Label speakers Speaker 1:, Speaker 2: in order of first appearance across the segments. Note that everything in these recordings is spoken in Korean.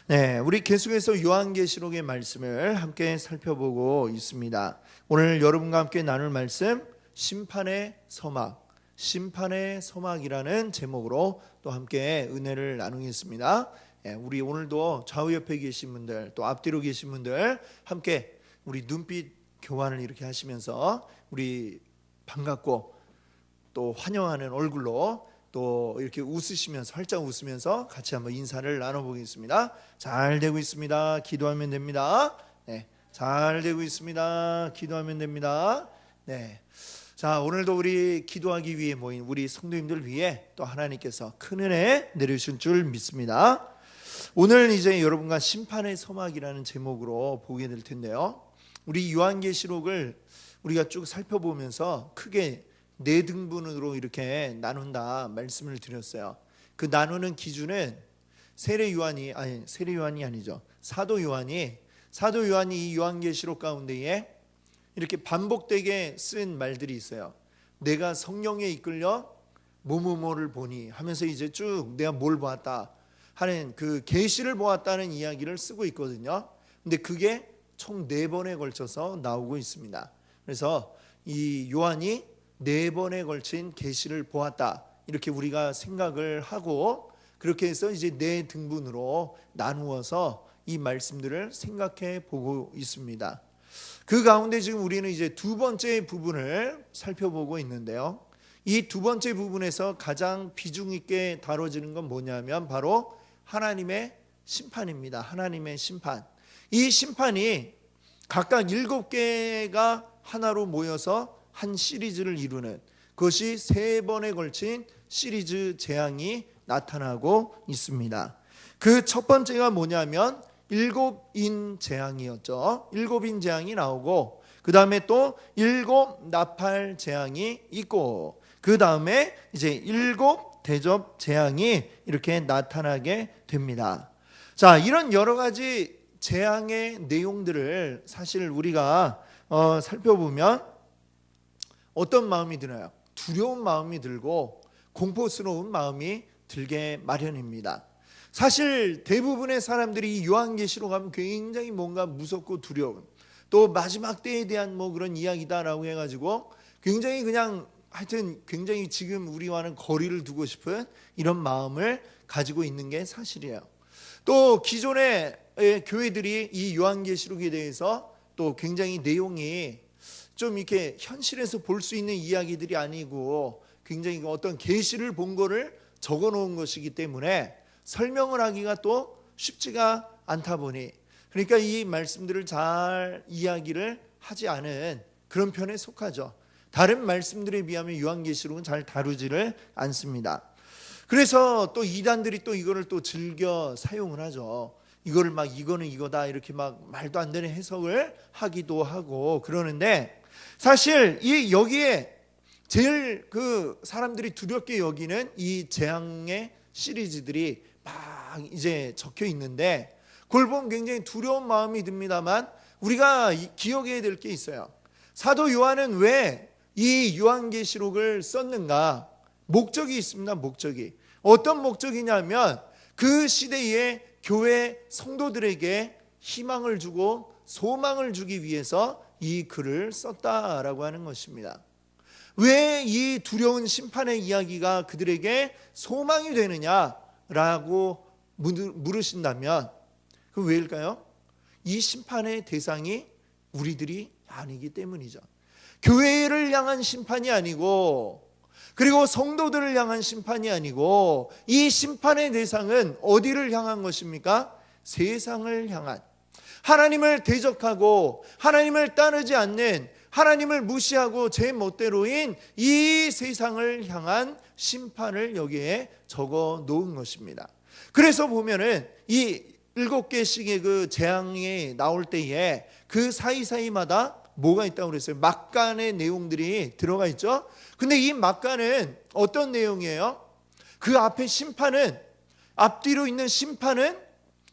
Speaker 1: 네, 우리 계속해서 요한계시록의 말씀을 함께 살펴보고 있습니다. 오늘 여러분과 함께 나눌 말씀 심판의 서막, 심판의 서막이라는 제목으로 또 함께 은혜를 나누겠습니다. 우리 오늘도 좌우 옆에 계신 분들 또 앞뒤로 계신 분들 함께 우리 눈빛 교환을 이렇게 하시면서 우리 반갑고 또 환영하는 얼굴로 또 이렇게 웃으시면서 활짝 웃으면서 같이 한번 인사를 나눠보겠습니다. 잘 되고 있습니다. 기도하면 됩니다. 네, 잘 되고 있습니다. 기도하면 됩니다. 네, 자 오늘도 우리 기도하기 위해 모인 우리 성도님들 위해 또 하나님께서 큰 은혜 내려주실 줄 믿습니다. 오늘 이제 여러분과 심판의 서막이라는 제목으로 보게 될 텐데요. 우리 요한계시록을 우리가 쭉 살펴보면서 크게 네 등분으로 이렇게 나눈다 말씀을 드렸어요. 그 나누는 기준은 사도 요한이 이 요한계시록 가운데에 이렇게 반복되게 쓴 말들이 있어요. 내가 성령에 이끌려 뭐뭐뭐를 보니 하면서 이제 쭉 내가 뭘 보았다 하는 그 계시를 보았다는 이야기를 쓰고 있거든요. 근데 그게 총 4번에 걸쳐서 나오고 있습니다. 그래서 이 요한이 4번에 걸친 계시를 보았다 이렇게 우리가 생각을 하고 그렇게 해서 이제 4등분으로 나누어서 이 말씀들을 생각해 보고 있습니다. 그 가운데 지금 우리는 이제 두 번째 부분을 살펴보고 있는데요. 이 두 번째 부분에서 가장 비중 있게 다뤄지는 건 뭐냐면 바로 하나님의 심판입니다. 하나님의 심판. 이 심판이 각각 7개가 하나로 모여서 한 시리즈를 이루는 그것이 3번에 걸친 시리즈 재앙이 나타나고 있습니다. 그 첫 번째가 뭐냐면 7인 재앙이었죠. 7인 재앙이 나오고 그 다음에 또 7 나팔 재앙이 있고 그 다음에 이제 7 대접 재앙이 이렇게 나타나게 됩니다. 자, 이런 여러 가지 재앙의 내용들을 사실 우리가 살펴보면 어떤 마음이 드나요? 두려운 마음이 들고 공포스러운 마음이 들게 마련입니다. 사실 대부분의 사람들이 이 요한계시록 하면 굉장히 뭔가 무섭고 두려운 또 마지막 때에 대한 뭐 그런 이야기다라고 해가지고 굉장히 그냥 하여튼 굉장히 지금 우리와는 거리를 두고 싶은 이런 마음을 가지고 있는 게 사실이에요. 또 기존의 교회들이 이 요한계시록에 대해서 또 굉장히 내용이 좀 이렇게 현실에서 볼 수 있는 이야기들이 아니고 굉장히 어떤 계시를 본 거를 적어 놓은 것이기 때문에 설명을 하기가 또 쉽지가 않다 보니 그러니까 이 말씀들을 잘 이야기를 하지 않은 그런 편에 속하죠. 다른 말씀들에 비하면 요한계시록은 잘 다루지를 않습니다. 그래서 또 이단들이 또 이거를 또 즐겨 사용을 하죠. 이거를 막 이거는 이거다 이렇게 막 말도 안 되는 해석을 하기도 하고 그러는데 사실 이 여기에 제일 그 사람들이 두렵게 여기는 이 재앙의 시리즈들이 막 이제 적혀 있는데 그걸 보면 굉장히 두려운 마음이 듭니다만 우리가 기억해야 될 게 있어요. 사도 요한은 왜 이 요한계시록을 썼는가? 목적이 있습니다. 목적이 어떤 목적이냐면 그 시대의 교회 성도들에게 희망을 주고 소망을 주기 위해서 이 글을 썼다라고 하는 것입니다. 왜 이 두려운 심판의 이야기가 그들에게 소망이 되느냐라고 물으신다면 그 왜일까요? 이 심판의 대상이 우리들이 아니기 때문이죠. 교회를 향한 심판이 아니고 그리고 성도들을 향한 심판이 아니고 이 심판의 대상은 어디를 향한 것입니까? 세상을 향한 하나님을 대적하고 하나님을 따르지 않는 하나님을 무시하고 제 멋대로인 이 세상을 향한 심판을 여기에 적어 놓은 것입니다. 그래서 보면은 이 7개씩의 그 재앙이 나올 때에 그 사이사이마다 뭐가 있다고 그랬어요? 막간의 내용들이 들어가 있죠. 근데 이 막간은 어떤 내용이에요? 그 앞에 심판은 앞뒤로 있는 심판은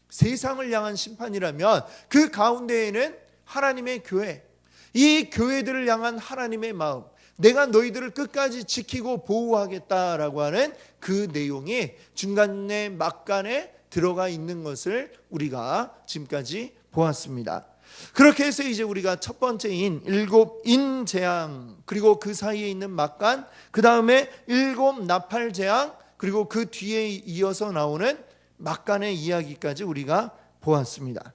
Speaker 1: 세상을 향한 심판이라면 그 가운데에는 하나님의 교회, 이 교회들을 향한 하나님의 마음, 내가 너희들을 끝까지 지키고 보호하겠다라고 하는 그 내용이 중간에 막간에 들어가 있는 것을 우리가 지금까지 보았습니다. 그렇게 해서 이제 우리가 첫 번째인 일곱 인재앙, 그리고 그 사이에 있는 막간, 그 다음에 일곱 나팔재앙, 그리고 그 뒤에 이어서 나오는 막간의 이야기까지 우리가 보았습니다.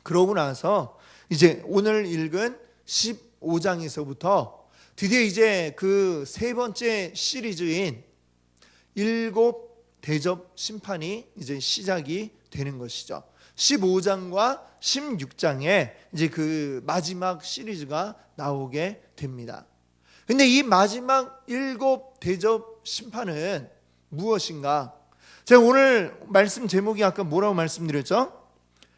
Speaker 1: 그러고 나서 이제 오늘 읽은 15장에서부터 드디어 이제 그 세 번째 시리즈인 일곱 대접 심판이 이제 시작이 되는 것이죠. 15장과 16장에 이제 그 마지막 시리즈가 나오게 됩니다. 근데 이 마지막 일곱 대접 심판은 무엇인가? 제가 오늘 말씀 제목이 아까 뭐라고 말씀드렸죠?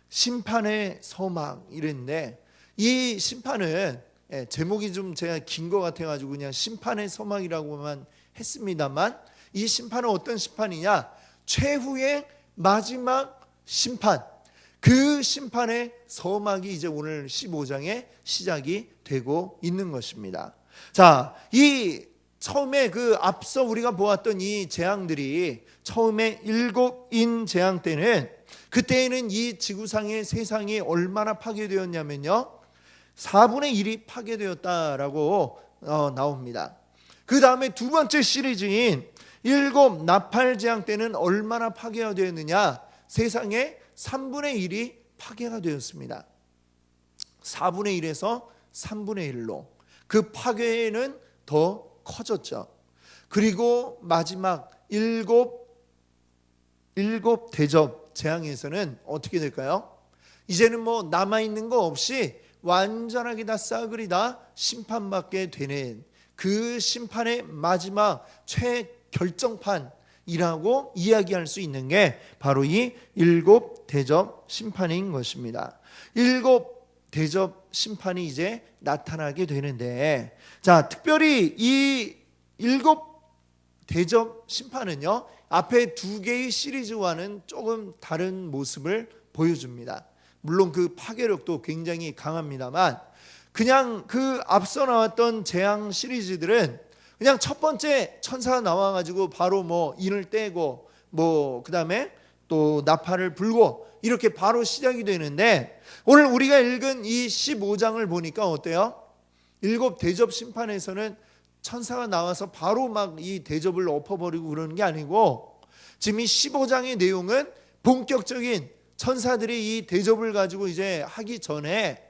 Speaker 1: 심판의 서막 이랬는데, 이 심판은 제목이 좀 제가 긴 것 같아가지고 그냥 심판의 서막이라고만 했습니다만, 이 심판은 어떤 심판이냐? 최후의 마지막 심판, 그 심판의 서막이 이제 오늘 15장에 시작이 되고 있는 것입니다. 자, 이 처음에 그 앞서 우리가 보았던 이 재앙들이 처음에 일곱인 재앙 때는, 그때에는 이 지구상의 세상이 얼마나 파괴되었냐면요, 4분의 1이 파괴되었다라고 나옵니다. 그 다음에 두 번째 시리즈인 일곱 나팔 재앙 때는 얼마나 파괴가 되었느냐? 세상의 3분의 1이 파괴가 되었습니다. 4분의 1에서 3분의 1로 그 파괴는 더 커졌죠. 그리고 마지막 일곱 대접 재앙에서는 어떻게 될까요? 이제는 뭐 남아있는 거 없이 완전하게 다 싸그리 다 심판받게 되는 그 심판의 마지막 최결정판이라고 이야기할 수 있는 게 바로 이 일곱 대접 심판인 것입니다. 일곱 대접 심판이 이제 나타나게 되는데, 자, 특별히 이 일곱 대접 심판은요, 앞에 두 개의 시리즈와는 조금 다른 모습을 보여줍니다. 물론 그 파괴력도 굉장히 강합니다만, 그냥 그 앞서 나왔던 재앙 시리즈들은 그냥 첫 번째 천사가 나와가지고 바로 뭐 인을 떼고 뭐 그 다음에 또 나팔을 불고 이렇게 바로 시작이 되는데, 오늘 우리가 읽은 이 15장을 보니까 어때요? 일곱 대접 심판에서는 천사가 나와서 바로 막 이 대접을 엎어버리고 그러는 게 아니고, 지금 이 15장의 내용은 본격적인 천사들이 이 대접을 가지고 이제 하기 전에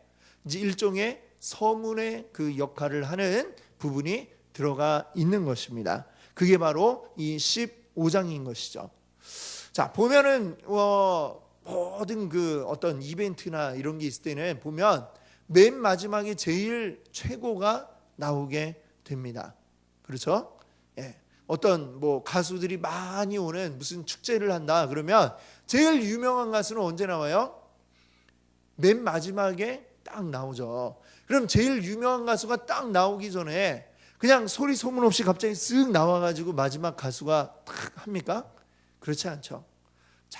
Speaker 1: 이제 일종의 서문의 그 역할을 하는 부분이 들어가 있는 것입니다. 그게 바로 이 15장인 것이죠. 자, 보면은 모든 그 어떤 이벤트나 이런 게 있을 때는 보면 맨 마지막에 제일 최고가 나오게 됩니다. 그렇죠? 예. 어떤 뭐 가수들이 많이 오는 무슨 축제를 한다 그러면 제일 유명한 가수는 언제 나와요? 맨 마지막에 딱 나오죠. 그럼 제일 유명한 가수가 딱 나오기 전에 그냥 소리 소문 없이 갑자기 쓱 나와가지고 마지막 가수가 탁 합니까? 그렇지 않죠. 자,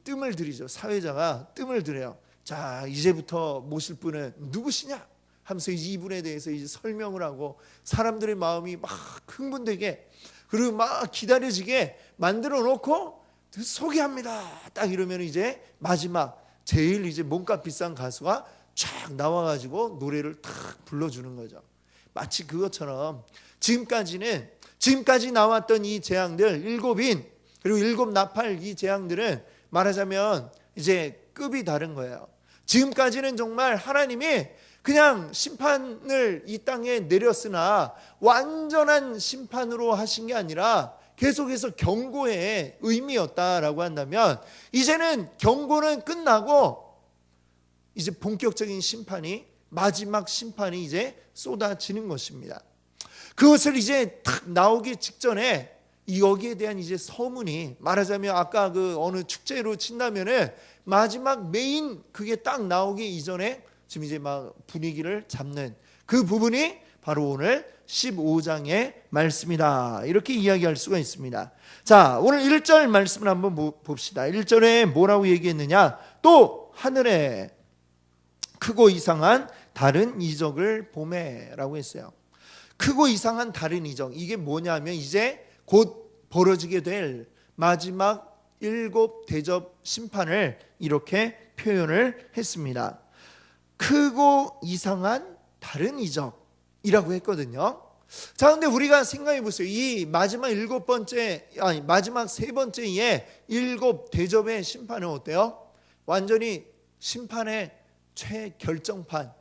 Speaker 1: 뜸을 들이죠. 사회자가 뜸을 들여요. 자, 이제부터 모실 분은 누구시냐? 하면서 이분에 대해서 이제 설명을 하고 사람들의 마음이 막 흥분되게, 그리고 막 기다려지게 만들어 놓고 소개합니다. 딱 이러면 이제 마지막 제일 이제 몸값 비싼 가수가 쫙 나와가지고 노래를 탁 불러주는 거죠. 마치 그것처럼 지금까지 나왔던 이 재앙들, 일곱인 그리고 일곱 나팔 이 재앙들은 말하자면 이제 급이 다른 거예요. 지금까지는 정말 하나님이 그냥 심판을 이 땅에 내렸으나 완전한 심판으로 하신 게 아니라 계속해서 경고의 의미였다라고 한다면, 이제는 경고는 끝나고 이제 본격적인 심판이, 마지막 심판이 이제 쏟아지는 것입니다. 그것을 이제 탁 나오기 직전에 여기에 대한 이제 서문이, 말하자면 아까 그 어느 축제로 친다면은 마지막 메인 그게 딱 나오기 이전에 지금 이제 막 분위기를 잡는 그 부분이 바로 오늘 15장의 말씀이다, 이렇게 이야기할 수가 있습니다. 자, 오늘 1절 말씀을 한번 봅시다. 1절에 뭐라고 얘기했느냐? 또 하늘에 크고 이상한 다른 이적을 보매라고 했어요. 크고 이상한 다른 이적, 이게 뭐냐면 이제 곧 벌어지게 될 마지막 일곱 대접 심판을 이렇게 표현을 했습니다. 크고 이상한 다른 이적이라고 했거든요. 자, 근데 우리가 생각해 보세요. 이 마지막 마지막 세 번째의 일곱 대접의 심판은 어때요? 완전히 심판의 최결정판,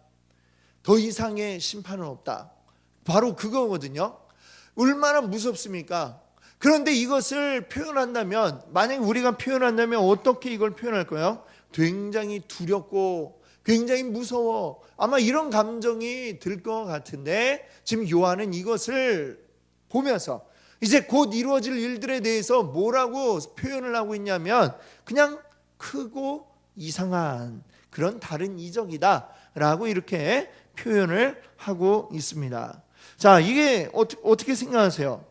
Speaker 1: 더 이상의 심판은 없다. 바로 그거거든요. 얼마나 무섭습니까? 그런데 이것을 표현한다면, 만약에 우리가 표현한다면 어떻게 이걸 표현할까요? 굉장히 두렵고 굉장히 무서워, 아마 이런 감정이 들 것 같은데, 지금 요한은 이것을 보면서 이제 곧 이루어질 일들에 대해서 뭐라고 표현을 하고 있냐면, 그냥 크고 이상한 그런 다른 이적이다 라고 이렇게 표현을 하고 있습니다. 자, 이게 어떻게 생각하세요?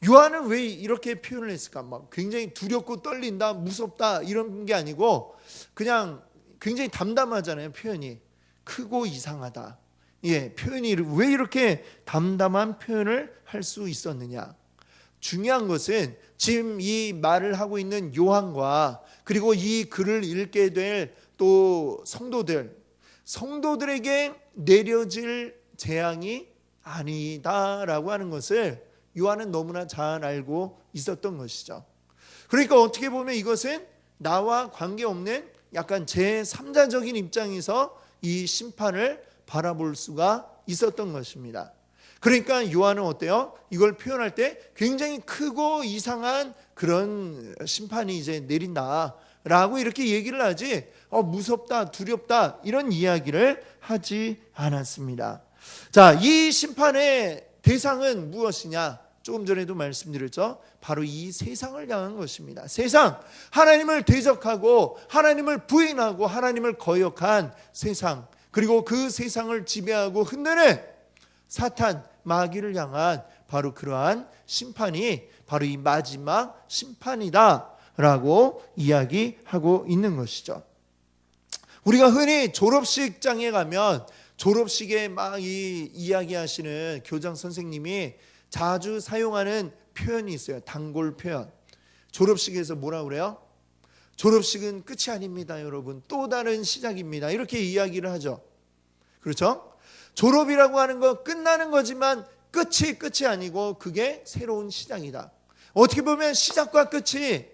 Speaker 1: 요한은 왜 이렇게 표현을 했을까? 막 굉장히 두렵고 떨린다, 무섭다 이런 게 아니고 그냥 굉장히 담담하잖아요. 표현이 크고 이상하다. 표현이 왜 이렇게 담담한 표현을 할 수 있었느냐? 중요한 것은 지금 이 말을 하고 있는 요한과 그리고 이 글을 읽게 될 또 성도들에게 내려질 재앙이 아니다라고 하는 것을 요한은 너무나 잘 알고 있었던 것이죠. 그러니까 어떻게 보면 이것은 나와 관계없는 약간 제3자적인 입장에서 이 심판을 바라볼 수가 있었던 것입니다. 그러니까 요한은 어때요? 이걸 표현할 때 굉장히 크고 이상한 그런 심판이 이제 내린다라고 이렇게 얘기를 하지, 무섭다, 두렵다 이런 이야기를 하지 않았습니다. 자, 이 심판의 대상은 무엇이냐? 조금 전에도 말씀드렸죠. 바로 이 세상을 향한 것입니다. 세상, 하나님을 대적하고 하나님을 부인하고 하나님을 거역한 세상, 그리고 그 세상을 지배하고 흔드는 사탄, 마귀를 향한 바로 그러한 심판이 바로 이 마지막 심판이다 라고 이야기하고 있는 것이죠. 우리가 흔히 졸업식장에 가면 졸업식에 막 이야기하시는 교장 선생님이 자주 사용하는 표현이 있어요. 단골 표현. 졸업식에서 뭐라 그래요? 졸업식은 끝이 아닙니다, 여러분. 또 다른 시작입니다. 이렇게 이야기를 하죠. 그렇죠? 졸업이라고 하는 거 끝나는 거지만 끝이 아니고 그게 새로운 시작이다. 어떻게 보면 시작과 끝이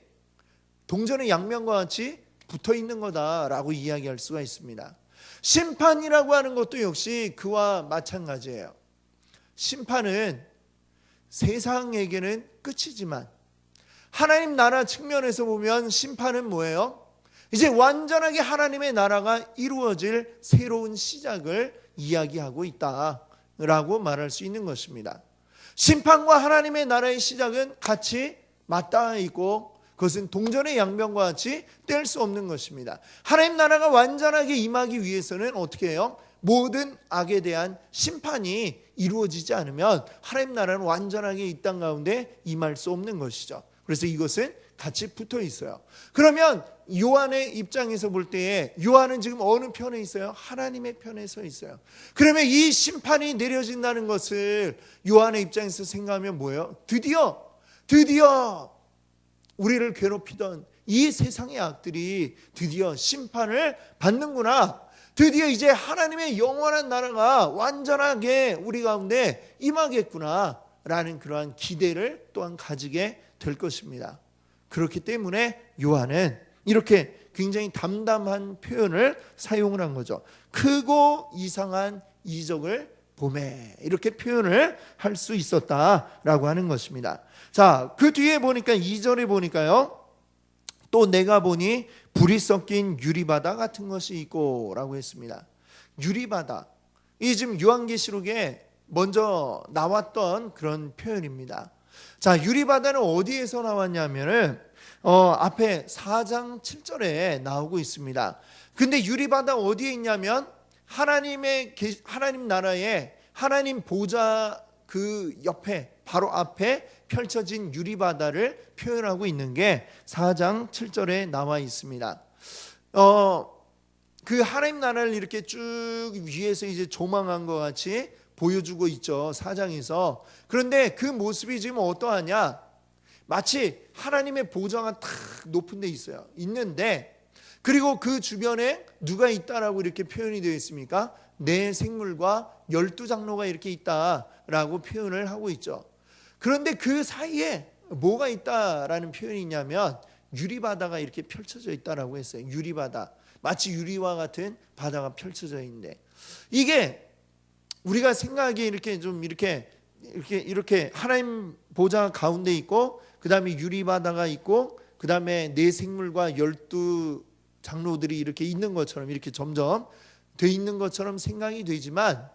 Speaker 1: 동전의 양면과 같이 붙어 있는 거다라고 이야기할 수가 있습니다. 심판이라고 하는 것도 역시 그와 마찬가지예요. 심판은 세상에게는 끝이지만 하나님 나라 측면에서 보면 심판은 뭐예요? 이제 완전하게 하나님의 나라가 이루어질 새로운 시작을 이야기하고 있다라고 말할 수 있는 것입니다. 심판과 하나님의 나라의 시작은 같이 맞닿아 있고 그것은 동전의 양면과 같이 뗄 수 없는 것입니다. 하나님 나라가 완전하게 임하기 위해서는 어떻게 해요? 모든 악에 대한 심판이 이루어지지 않으면 하나님 나라는 완전하게 이 땅 가운데 임할 수 없는 것이죠. 그래서 이것은 같이 붙어 있어요. 그러면 요한의 입장에서 볼 때에 요한은 지금 어느 편에 있어요? 하나님의 편에 서 있어요. 그러면 이 심판이 내려진다는 것을 요한의 입장에서 생각하면 뭐예요? 드디어 우리를 괴롭히던 이 세상의 악들이 드디어 심판을 받는구나. 드디어 이제 하나님의 영원한 나라가 완전하게 우리 가운데 임하겠구나 라는 그러한 기대를 또한 가지게 될 것입니다. 그렇기 때문에 요한은 이렇게 굉장히 담담한 표현을 사용을 한 거죠. 크고 이상한 이적을 보매, 이렇게 표현을 할 수 있었다라고 하는 것입니다. 자, 그 뒤에 보니까 2절에 보니까요, 또 내가 보니 불이 섞인 유리바다 같은 것이 있고 라고 했습니다. 유리바다, 이 지금 요한계시록에 먼저 나왔던 그런 표현입니다. 자, 유리바다는 어디에서 나왔냐면은 앞에 4장 7절에 나오고 있습니다. 근데 유리바다 어디에 있냐면 하나님 나라의 하나님 보좌 그 옆에 바로 앞에 펼쳐진 유리바다를 표현하고 있는 게 4장 7절에 나와 있습니다. 그 하나님 나라를 이렇게 쭉 위에서 이제 조망한 것 같이 보여주고 있죠, 4장에서. 그런데 그 모습이 지금 어떠하냐? 마치 하나님의 보좌가 탁 높은 데 있어요. 있는데 그리고 그 주변에 누가 있다라고 이렇게 표현이 되어 있습니까? 네 생물과 12장로가 이렇게 있다라고 표현을 하고 있죠. 그런데 그 사이에 뭐가 있다라는 표현이 있냐면 유리바다가 이렇게 펼쳐져 있다라고 했어요. 유리바다. 마치 유리와 같은 바다가 펼쳐져 있는데 이게 우리가 생각하기에 이렇게 좀 이렇게 하나님 보좌 가운데 있고 그다음에 유리바다가 있고 그다음에 네 생물과 12장로들이 이렇게 있는 것처럼 이렇게 점점 돼 있는 것처럼 생각이 되지만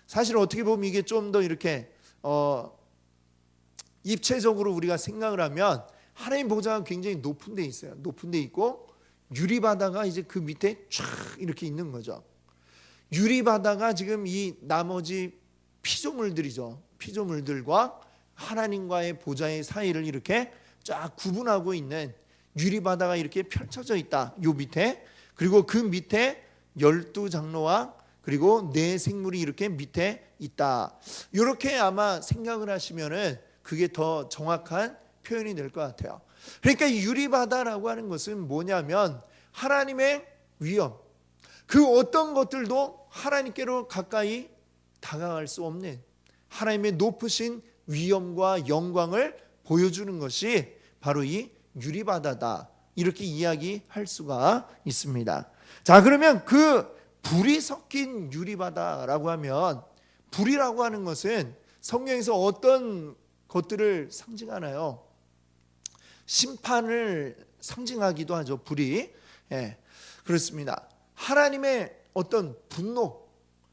Speaker 1: 사실 어떻게 보면 이게 좀 더 이렇게 입체적으로 우리가 생각을 하면 하나님 보좌가 굉장히 높은 데 있어요. 높은 데 있고 유리바다가 이제 그 밑에 쫙 이렇게 있는 거죠. 유리바다가 지금 이 나머지 피조물들이죠. 피조물들과 하나님과의 보좌의 사이를 이렇게 쫙 구분하고 있는 유리바다가 이렇게 펼쳐져 있다. 요 밑에. 그리고 그 밑에 12장로와 그리고 네 생물이 이렇게 밑에 있다. 이렇게 아마 생각을 하시면은 그게 더 정확한 표현이 될 것 같아요. 그러니까 이 유리바다라고 하는 것은 뭐냐면 하나님의 위엄, 그 어떤 것들도 하나님께로 가까이 다가갈 수 없는 하나님의 높으신 위엄과 영광을 보여주는 것이 바로 이 유리바다다. 이렇게 이야기할 수가 있습니다. 자, 그러면 그 불이 섞인 유리바다라고 하면 불이라고 하는 것은 성경에서 어떤 것들을 상징하나요? 심판을 상징하기도 하죠. 불이. 예, 그렇습니다. 하나님의 어떤 분노,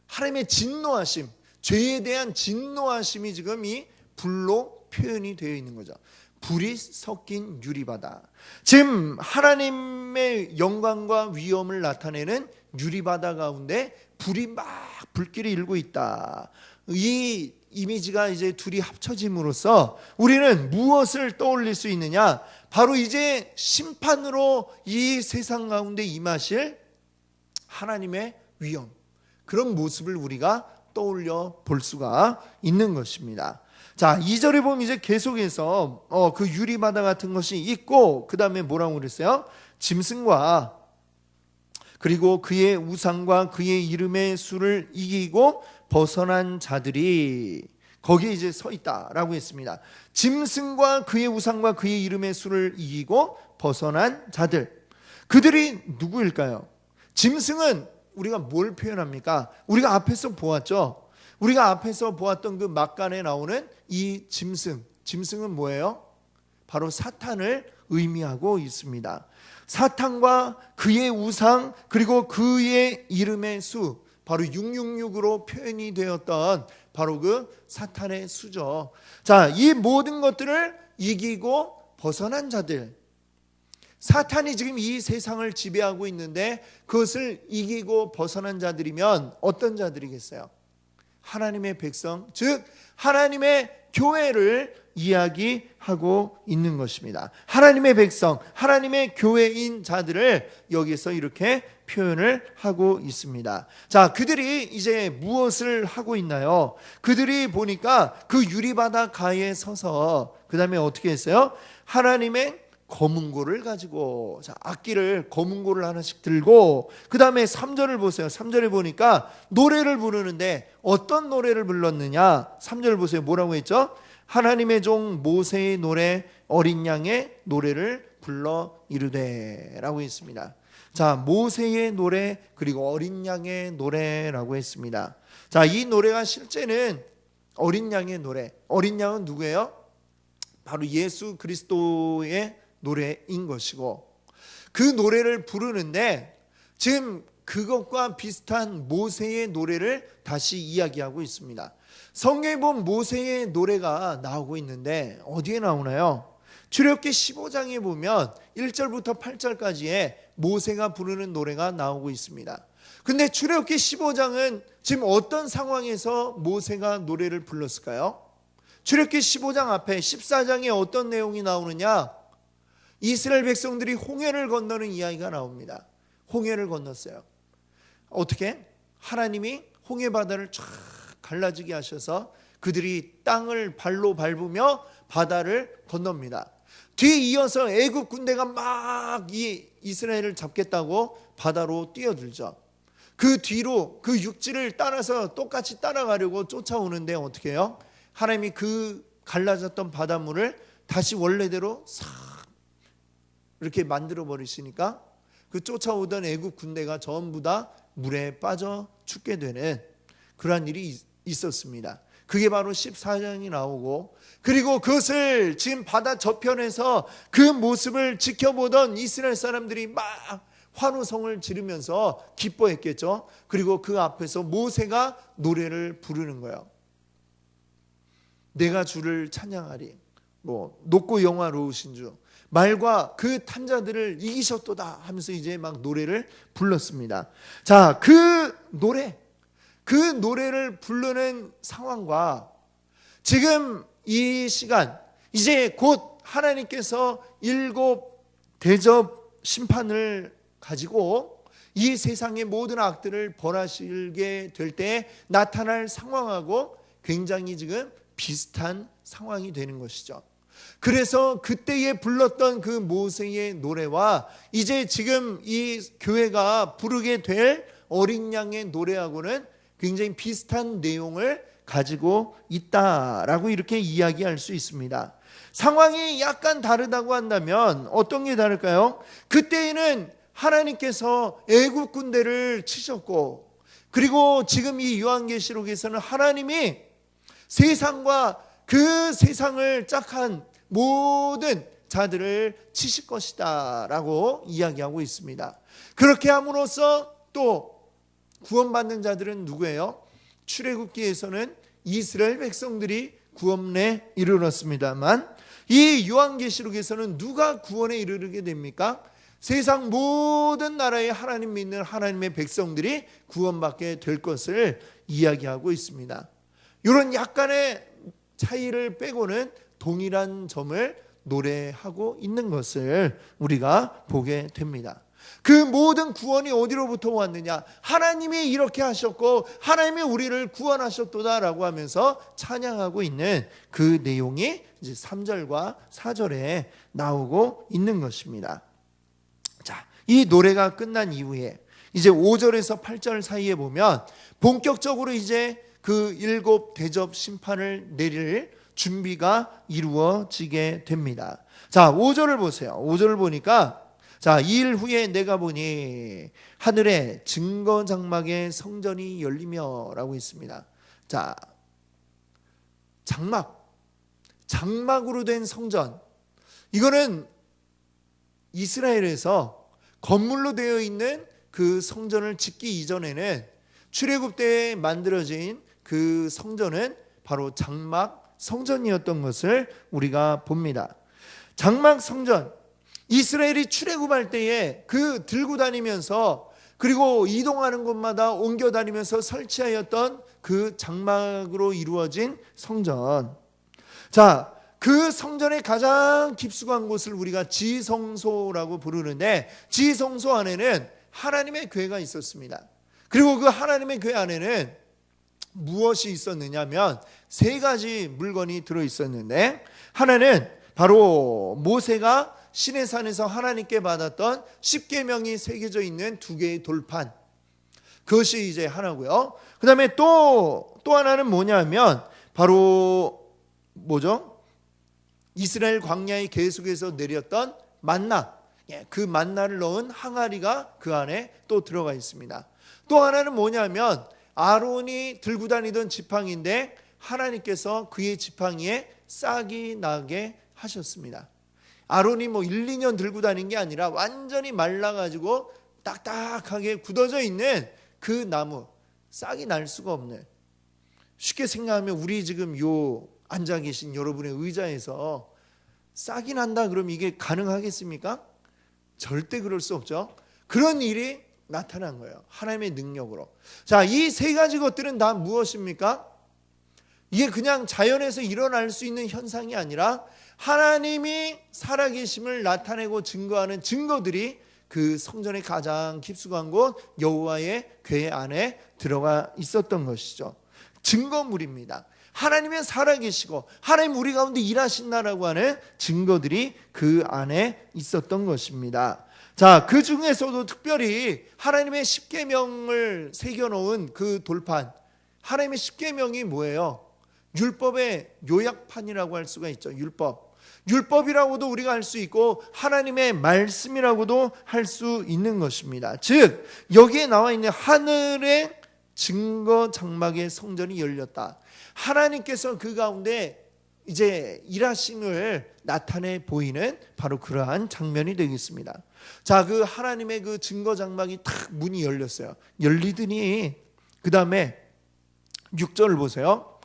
Speaker 1: 하나님의 진노하심, 죄에 대한 진노하심이 지금 이 불로 표현이 되어 있는 거죠. 불이 섞인 유리바다. 지금 하나님의 영광과 위엄을 나타내는 유리바다 가운데 불이 막 불길이 일고 있다. 이 이미지가 이제 둘이 합쳐짐으로써 우리는 무엇을 떠올릴 수 있느냐? 바로 이제 심판으로 이 세상 가운데 임하실 하나님의 위엄, 그런 모습을 우리가 떠올려 볼 수가 있는 것입니다. 자, 2절에 보면 이제 계속해서 그 유리바다 같은 것이 있고 그 다음에 뭐라고 그랬어요? 짐승과 그리고 그의 우상과 그의 이름의 수를 이기고 벗어난 자들이 거기에 이제 서 있다라고 했습니다. 짐승과 그의 우상과 그의 이름의 수를 이기고 벗어난 자들, 그들이 누구일까요? 짐승은 우리가 뭘 표현합니까? 우리가 앞에서 보았죠. 우리가 앞에서 보았던 그 막간에 나오는 이 짐승은 뭐예요? 바로 사탄을 의미하고 있습니다. 사탄과 그의 우상 그리고 그의 이름의 수, 바로 666으로 표현이 되었던 바로 그 사탄의 수죠. 자, 이 모든 것들을 이기고 벗어난 자들, 사탄이 지금 이 세상을 지배하고 있는데 그것을 이기고 벗어난 자들이면 어떤 자들이겠어요? 하나님의 백성, 즉 하나님의 교회를 이야기하고 있는 것입니다. 하나님의 백성, 하나님의 교회인 자들을 여기서 이렇게 표현을 하고 있습니다. 자, 그들이 이제 무엇을 하고 있나요? 그들이 보니까 그 유리바다 가에 서서 그 다음에 어떻게 했어요? 하나님의 거문고를 가지고, 자, 악기를 거문고를 하나씩 들고 그 다음에 3절을 보세요. 3절에 보니까 노래를 부르는데 어떤 노래를 불렀느냐? 3절 보세요. 뭐라고 했죠? 하나님의 종 모세의 노래, 어린 양의 노래를 불러 이르되 라고 했습니다. 자, 모세의 노래 그리고 어린 양의 노래라고 했습니다. 자, 이 노래가 실제는 어린 양의 노래, 어린 양은 누구예요? 바로 예수 그리스도의 노래인 것이고, 그 노래를 부르는데 지금 그것과 비슷한 모세의 노래를 다시 이야기하고 있습니다. 성경에 보면 모세의 노래가 나오고 있는데 어디에 나오나요? 출애굽기 15장에 보면 1절부터 8절까지의 모세가 부르는 노래가 나오고 있습니다. 근데 출애굽기 15장은 지금 어떤 상황에서 모세가 노래를 불렀을까요? 출애굽기 15장 앞에 14장에 어떤 내용이 나오느냐? 이스라엘 백성들이 홍해를 건너는 이야기가 나옵니다. 홍해를 건넜어요. 어떻게? 하나님이 홍해 바다를 쫙 갈라지게 하셔서 그들이 땅을 발로 밟으며 바다를 건넙니다. 뒤에 이어서 애굽 군대가 막 이 이스라엘을 잡겠다고 바다로 뛰어들죠. 그 뒤로 그 육지를 따라서 똑같이 따라가려고 쫓아오는데 어떻게 해요? 하나님이 그 갈라졌던 바닷물을 다시 원래대로 싹 이렇게 만들어 버리시니까 그 쫓아오던 애굽 군대가 전부 다 물에 빠져 죽게 되는 그러한 일이 있었습니다. 그게 바로 14장이 나오고, 그리고 그것을 지금 바다 저편에서 그 모습을 지켜보던 이스라엘 사람들이 막 환호성을 지르면서 기뻐했겠죠. 그리고 그 앞에서 모세가 노래를 부르는 거예요. 내가 주를 찬양하리, 높고 영화로우신 주, 말과 그 탄자들을 이기셨도다 하면서 이제 막 노래를 불렀습니다. 자, 그 노래를 부르는 상황과 지금 이 시간, 이제 곧 하나님께서 7 대접 심판을 가지고 이 세상의 모든 악들을 벌하시게 될 때 나타날 상황하고 굉장히 지금 비슷한 상황이 되는 것이죠. 그래서 그때에 불렀던 그 모세의 노래와 이제 지금 이 교회가 부르게 될 어린 양의 노래하고는 굉장히 비슷한 내용을 가지고 있다라고 이렇게 이야기할 수 있습니다. 상황이 약간 다르다고 한다면 어떤 게 다를까요? 그때에는 하나님께서 애굽 군대를 치셨고, 그리고 지금 이 요한계시록에서는 하나님이 세상과 그 세상을 짝한 모든 자들을 치실 것이다 라고 이야기하고 있습니다. 그렇게 함으로써 또 구원받는 자들은 누구예요? 출애굽기에서는 이스라엘 백성들이 구원에 이르렀습니다만, 이 요한계시록에서는 누가 구원에 이르게 됩니까? 세상 모든 나라의 하나님 믿는 하나님의 백성들이 구원받게 될 것을 이야기하고 있습니다. 이런 약간의 차이를 빼고는 동일한 점을 노래하고 있는 것을 우리가 보게 됩니다. 그 모든 구원이 어디로부터 왔느냐? 하나님이 이렇게 하셨고 하나님이 우리를 구원하셨도다라고 하면서 찬양하고 있는 그 내용이 이제 3절과 4절에 나오고 있는 것입니다. 자, 이 노래가 끝난 이후에 이제 5절에서 8절 사이에 보면 본격적으로 이제 그 7 대접 심판을 내릴 준비가 이루어지게 됩니다. 자, 5절을 보세요. 5절을 보니까, 자, 2일 후에 내가 보니 하늘에 증거 장막의 성전이 열리며 라고 있습니다. 자, 장막으로 된 성전, 이거는 이스라엘에서 건물로 되어 있는 그 성전을 짓기 이전에는 출애굽 때에 만들어진 그 성전은 바로 장막 성전이었던 것을 우리가 봅니다. 장막 성전, 이스라엘이 출애굽할 때에 그 들고 다니면서 그리고 이동하는 곳마다 옮겨 다니면서 설치하였던 그 장막으로 이루어진 성전. 자, 그 성전의 가장 깊숙한 곳을 우리가 지성소라고 부르는데, 지성소 안에는 하나님의 궤가 있었습니다. 그리고 그 하나님의 궤 안에는 무엇이 있었느냐면 3가지 물건이 들어있었는데, 하나는 바로 모세가 시내산에서 하나님께 받았던 10계명이 새겨져 있는 2개의 돌판, 그것이 이제 하나고요. 그 다음에 또 하나는 뭐냐면 바로 뭐죠? 이스라엘 광야의 계속해서 내렸던 만나, 그 만나를 넣은 항아리가 그 안에 또 들어가 있습니다. 또 하나는 뭐냐면 아론이 들고 다니던 지팡이인데 하나님께서 그의 지팡이에 싹이 나게 하셨습니다. 아론이 1, 2년 들고 다닌 게 아니라 완전히 말라가지고 딱딱하게 굳어져 있는 그 나무, 싹이 날 수가 없는, 쉽게 생각하면 우리 지금 요 앉아 계신 여러분의 의자에서 싹이 난다 그러면 이게 가능하겠습니까? 절대 그럴 수 없죠. 그런 일이 나타난 거예요, 하나님의 능력으로. 자, 이 3가지 것들은 다 무엇입니까? 이게 그냥 자연에서 일어날 수 있는 현상이 아니라 하나님이 살아계심을 나타내고 증거하는 증거들이 그 성전의 가장 깊숙한 곳 여호와의 궤 안에 들어가 있었던 것이죠. 증거물입니다. 하나님은 살아계시고 하나님 우리 가운데 일하신다라고 하는 증거들이 그 안에 있었던 것입니다. 자, 그 중에서도 특별히 하나님의 십계명을 새겨놓은 그 돌판, 하나님의 십계명이 뭐예요? 율법의 요약판이라고 할 수가 있죠. 율법이라고도 우리가 할 수 있고 하나님의 말씀이라고도 할 수 있는 것입니다. 즉 여기에 나와 있는 하늘의 증거 장막의 성전이 열렸다. 하나님께서 그 가운데 이제 일하심을 나타내 보이는 바로 그러한 장면이 되겠습니다. 자, 그 하나님의 그 증거 장막이 탁 문이 열렸어요. 열리더니 그 다음에 6절을 보세요.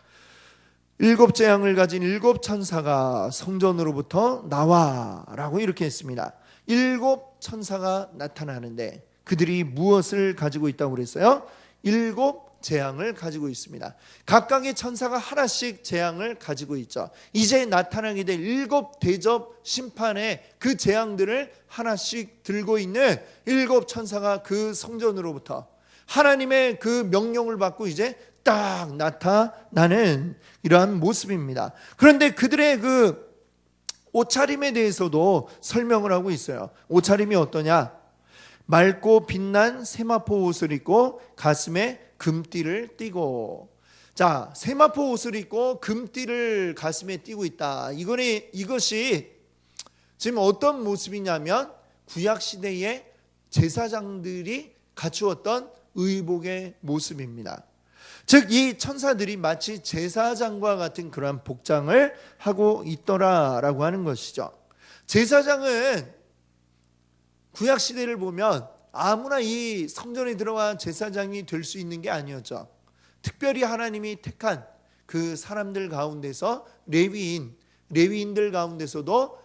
Speaker 1: 7 재앙을 가진 7 천사가 성전으로부터 나와라고 이렇게 했습니다. 7 천사가 나타나는데 그들이 무엇을 가지고 있다고 그랬어요? 7 재앙을 가지고 있습니다. 각각의 천사가 하나씩 재앙을 가지고 있죠. 이제 나타나게 될 7 대접 심판의 그 재앙들을 하나씩 들고 있는 7 천사가 그 성전으로부터 하나님의 그 명령을 받고 이제 딱 나타나는 이러한 모습입니다. 그런데 그들의 그 옷차림에 대해서도 설명을 하고 있어요. 옷차림이 어떠냐? 맑고 빛난 세마포 옷을 입고 가슴에 금띠를 띠고, 자, 세마포 옷을 입고 금띠를 가슴에 띠고 있다. 이것이 지금 어떤 모습이냐면 구약 시대의 제사장들이 갖추었던 의복의 모습입니다. 즉 이 천사들이 마치 제사장과 같은 그러한 복장을 하고 있더라라고 하는 것이죠. 제사장은 구약 시대를 보면 아무나 이 성전에 들어와 제사장이 될 수 있는 게 아니었죠. 특별히 하나님이 택한 그 사람들 가운데서 레위인들 가운데서도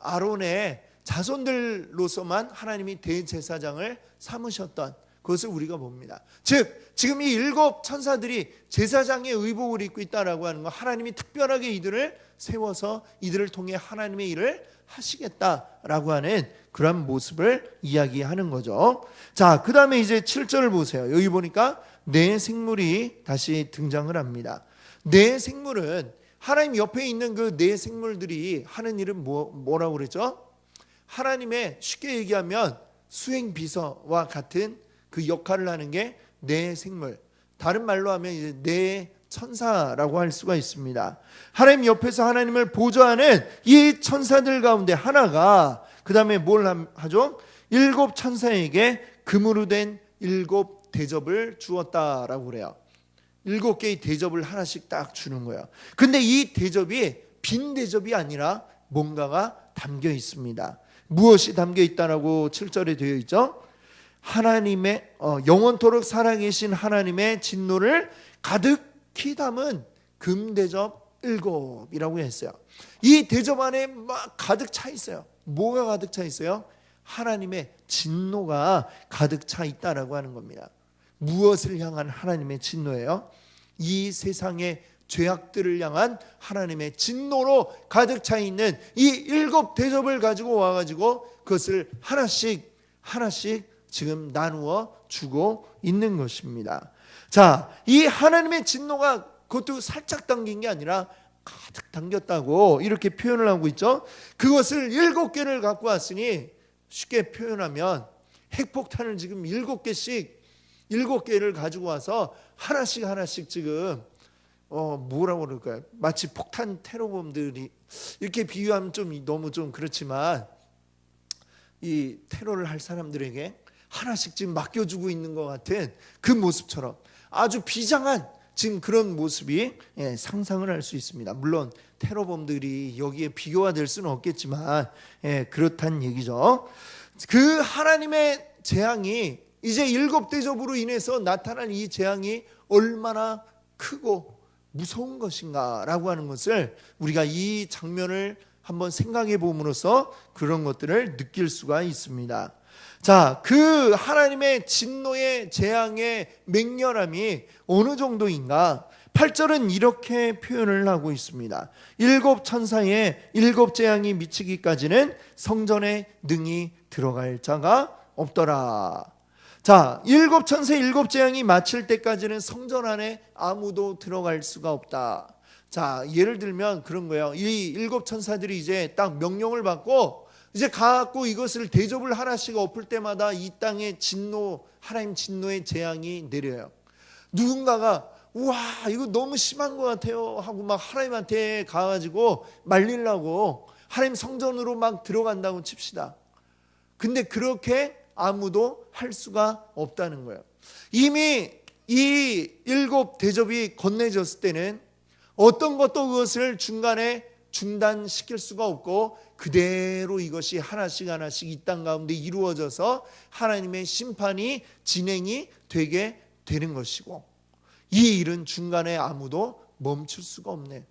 Speaker 1: 아론의 자손들로서만 하나님이 대제사장을 삼으셨던 그것을 우리가 봅니다. 즉 지금 이 7 천사들이 제사장의 의복을 입고 있다라고 하는 건 하나님이 특별하게 이들을 세워서 이들을 통해 하나님의 일을 하시겠다라고 하는 그런 모습을 이야기하는 거죠. 자, 그 다음에 이제 7절을 보세요. 여기 보니까 네 생물이 다시 등장을 합니다. 네 생물은 하나님 옆에 있는 그 네 생물들이 하는 일은 뭐라고 그랬죠? 하나님의 쉽게 얘기하면 수행비서와 같은 그 역할을 하는 게 네 생물, 다른 말로 하면 이제 네 천사라고 할 수가 있습니다. 하나님 옆에서 하나님을 보좌하는 이 천사들 가운데 하나가 그 다음에 뭘 하죠? 7 천사에게 금으로 된 7 대접을 주었다라고 그래요. 7개의 대접을 하나씩 딱 주는 거예요. 근데 이 대접이 빈 대접이 아니라 뭔가가 담겨 있습니다. 무엇이 담겨 있다라고 7절에 되어 있죠? 하나님의 영원토록 살아계신 하나님의 진노를 가득히 담은 금대접 7이라고 했어요. 이 대접 안에 막 가득 차 있어요. 뭐가 가득 차 있어요? 하나님의 진노가 가득 차 있다라고 하는 겁니다. 무엇을 향한 하나님의 진노예요? 이 세상의 죄악들을 향한 하나님의 진노로 가득 차 있는 이 7 대접을 가지고 와가지고 그것을 하나씩 지금 나누어 주고 있는 것입니다. 자, 이 하나님의 진노가 그것도 살짝 담긴 게 아니라 가득 담겼다고 이렇게 표현을 하고 있죠. 그것을 7개를 갖고 왔으니 쉽게 표현하면 핵폭탄을 지금 7개를 가지고 와서 하나씩 지금 뭐라고 그럴까요? 마치 폭탄 테러범들이 이렇게 비유하면 좀 너무 좀 그렇지만 이 테러를 할 사람들에게 하나씩 지금 맡겨주고 있는 것 같은 그 모습처럼 아주 비장한 지금 그런 모습이 상상을 할 수 있습니다. 물론 테러범들이 여기에 비교가 될 수는 없겠지만 그렇다는 얘기죠. 그 하나님의 재앙이 이제 7 대접으로 인해서 나타난 이 재앙이 얼마나 크고 무서운 것인가라고 하는 것을 우리가 이 장면을 한번 생각해 봄으로써 그런 것들을 느낄 수가 있습니다. 자, 그 하나님의 진노의 재앙의 맹렬함이 어느 정도인가? 8절은 이렇게 표현을 하고 있습니다. 7 천사의 7 재앙이 미치기까지는 성전에 능히 들어갈 자가 없더라. 자, 일곱 천사 일곱 재앙이 마칠 때까지는 성전 안에 아무도 들어갈 수가 없다. 자, 예를 들면 그런 거예요. 이 일곱 천사들이 이제 딱 명령을 받고 이제 가갖고 이것을 대접을 하나씩 엎을 때마다 이 땅에 하나님 진노의 재앙이 내려요. 누군가가 우와 이거 너무 심한 것 같아요 하고 막 하나님한테 가가지고 말리려고 하나님 성전으로 막 들어간다고 칩시다. 근데 그렇게 아무도 할 수가 없다는 거예요. 이미 이 일곱 대접이 건네졌을 때는 어떤 것도 그것을 중간에 중단시킬 수가 없고 그대로 이것이 하나씩 이 땅 가운데 이루어져서 하나님의 심판이 진행이 되게 되는 것이고, 이 일은 중간에 아무도 멈출 수가 없네.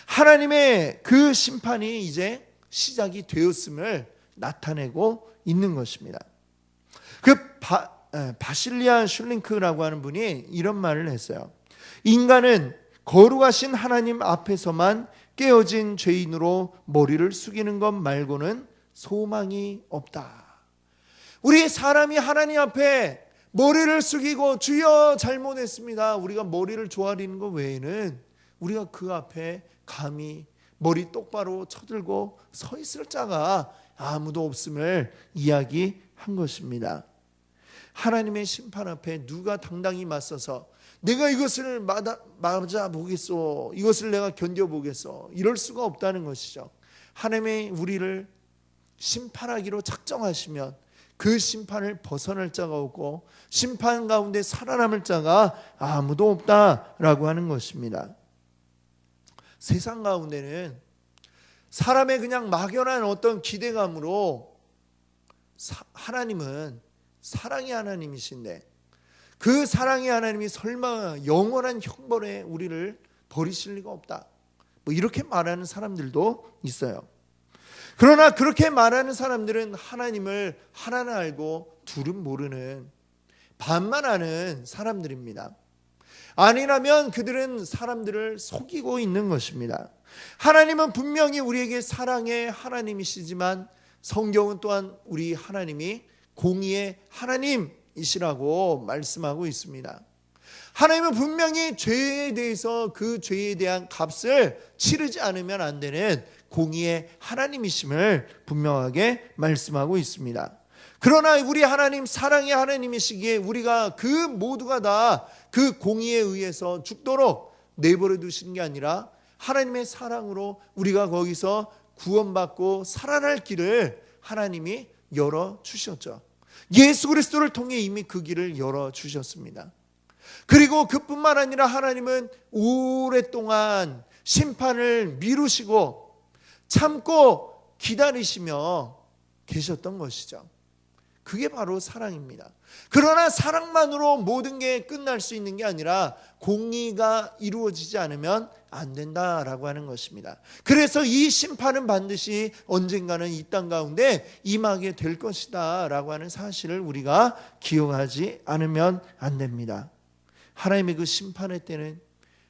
Speaker 1: 하나님의 그 심판이 이제 시작이 되었음을 나타내고 있는 것입니다. 그 바실리아 슐링크라고 하는 분이 이런 말을 했어요. 인간은 거룩하신 하나님 앞에서만 깨어진 죄인으로 머리를 숙이는 것 말고는 소망이 없다. 우리 사람이 하나님 앞에 머리를 숙이고 주여 잘못했습니다, 우리가 머리를 조아리는 것 외에는 우리가 그 앞에 감히 머리 똑바로 쳐들고 서 있을 자가 아무도 없음을 이야기한 것입니다. 하나님의 심판 앞에 누가 당당히 맞서서 내가 이것을 맞아 보겠소, 이것을 내가 견뎌 보겠소, 이럴 수가 없다는 것이죠. 하나님의 우리를 심판하기로 작정하시면 그 심판을 벗어날 자가 없고 심판 가운데 살아남을 자가 아무도 없다라고 하는 것입니다. 세상 가운데는 사람의 그냥 막연한 어떤 기대감으로 하나님은 사랑의 하나님이신데 그 사랑의 하나님이 설마 영원한 형벌에 우리를 버리실 리가 없다, 뭐 이렇게 말하는 사람들도 있어요. 그러나 그렇게 말하는 사람들은 하나님을 하나는 알고 둘은 모르는 반만 아는 사람들입니다. 아니라면 그들은 사람들을 속이고 있는 것입니다. 하나님은 분명히 우리에게 사랑의 하나님이시지만 성경은 또한 우리 하나님이 공의의 하나님이시라고 말씀하고 있습니다. 하나님은 분명히 죄에 대해서 그 죄에 대한 값을 치르지 않으면 안 되는 공의의 하나님이심을 분명하게 말씀하고 있습니다. 그러나 우리 하나님 사랑의 하나님이시기에 우리가 그 모두가 다 그 공의에 의해서 죽도록 내버려 두시는 게 아니라 하나님의 사랑으로 우리가 거기서 구원받고 살아날 길을 하나님이 열어주셨죠. 예수 그리스도를 통해 이미 그 길을 열어주셨습니다. 그리고 그뿐만 아니라 하나님은 오랫동안 심판을 미루시고 참고 기다리시며 계셨던 것이죠. 그게 바로 사랑입니다. 그러나 사랑만으로 모든 게 끝날 수 있는 게 아니라 공의가 이루어지지 않으면 안 된다라고 하는 것입니다. 그래서 이 심판은 반드시 언젠가는 이 땅 가운데 임하게 될 것이다 라고 하는 사실을 우리가 기억하지 않으면 안 됩니다. 하나님의 그 심판의 때는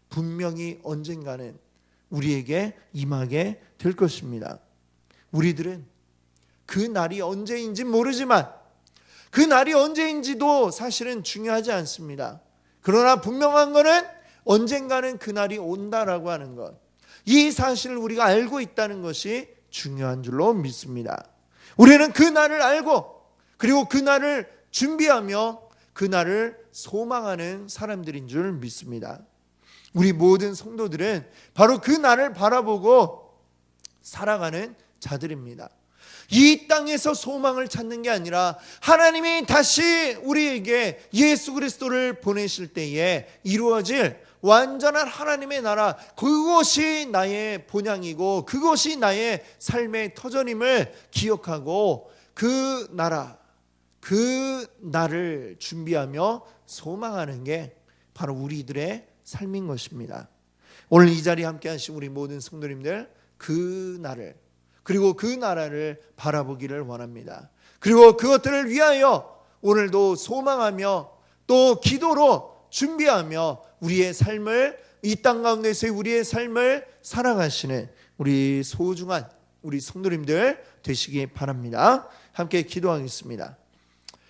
Speaker 1: 분명히 언젠가는 우리에게 임하게 될 것입니다. 우리들은 그 날이 언제인지 모르지만 그 날이 언제인지도 사실은 중요하지 않습니다. 그러나 분명한 것은 언젠가는 그 날이 온다라고 하는 것, 이 사실을 우리가 알고 있다는 것이 중요한 줄로 믿습니다. 우리는 그 날을 알고 그리고 그 날을 준비하며 그 날을 소망하는 사람들인 줄 믿습니다. 우리 모든 성도들은 바로 그 날을 바라보고 살아가는 자들입니다. 이 땅에서 소망을 찾는 게 아니라 하나님이 다시 우리에게 예수 그리스도를 보내실 때에 이루어질 완전한 하나님의 나라, 그것이 나의 본향이고 그것이 나의 삶의 터전임을 기억하고 그 나라, 그 날을 준비하며 소망하는 게 바로 우리들의 삶인 것입니다. 오늘 이 자리에 함께 하신 우리 모든 성도님들, 그 날을 그리고 그 나라를 바라보기를 원합니다. 그리고 그것들을 위하여 오늘도 소망하며 또 기도로 준비하며 우리의 삶을, 이 땅 가운데서의 우리의 삶을 살아가시는 우리 소중한 우리 성도님들 되시기 바랍니다. 함께 기도하겠습니다.